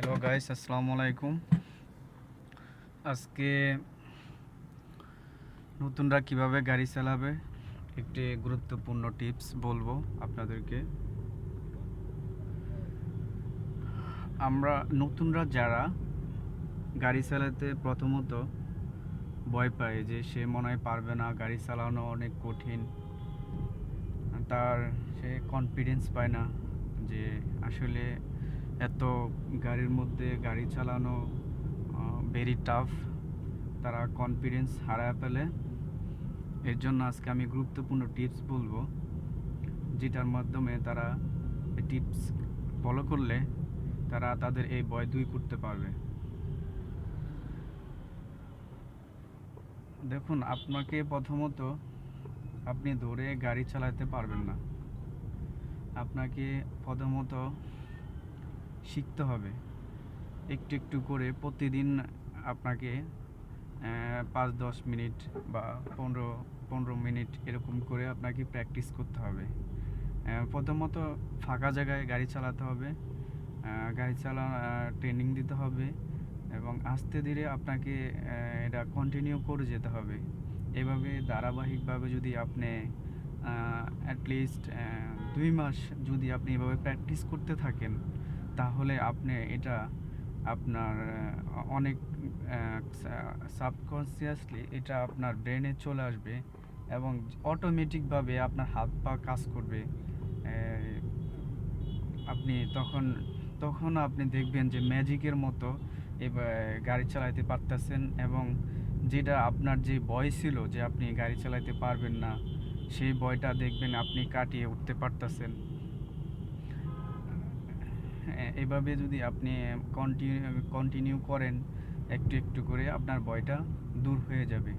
Hello guys, আসসালামু আলাইকুম। আজকে নতুনরা কিভাবে গাড়ি চালাবে একটি গুরুত্বপূর্ণ টিপস বলবো আপনাদেরকে। আমরা নতুনরা যারা গাড়ি চালাতে প্রথমত ভয় পায় যে সে মনে হয় পারবে না, গাড়ি চালানো অনেক কঠিন, সে কনফিডেন্স পায় না যে আসলে এত গাড়ির মধ্যে গাড়ি চালানো ভেরি টাফ। তারা কনফিডেন্স হারায় ফেলে। এর জন্য আজকে আমি গুরুত্বপূর্ণ টিপস বলবো, যেটার মাধ্যমে তারা এই টিপস ফলো করলে তারা তাদের এই ভয় দূর করতে পারবে। দেখুন, আপনাকে প্রথমত আপনি দৌড়ে গাড়ি চালাতে পারবেন না। আপনাকে প্রথমত শিখতে হবে একটু একটু করে প্রতিদিন। আপনাকে 5-10 মিনিট বা 15 মিনিট এরকম করে আপনাকে প্র্যাকটিস করতে হবে। প্রথমত ফাঁকা জায়গায় গাড়ি চালাতে হবে, গাড়ি ট্রেনিং দিতে হবে এবং আস্তে ধীরে আপনাকে এটা কন্টিনিউ করে যেতে হবে। এভাবে ধারাবাহিকভাবে যদি আপনি অ্যাটলিস্ট 2 মাস যদি আপনি এভাবে প্র্যাকটিস করতে থাকেন, তাহলে আপনি এটা আপনার অনেক সাবকনসিয়াসলি এটা আপনার ব্রেনে চলে আসবে এবং অটোমেটিকভাবে আপনার হাত পা কাজ করবে। আপনি তখন আপনি দেখবেন যে ম্যাজিকের মতো এবার গাড়ি চালাতে পারতেছেন, এবং যেটা আপনার যে ভয় ছিল যে আপনি গাড়ি চালাতে পারবেন না, সেই ভয়টা দেখবেন আপনি কাটিয়ে উঠতে পারতেছেন। এভাবে যদি আপনি কন্টিনিউ করেন, একটু একটু করে আপনার ভয়টা দূর হয়ে যাবে।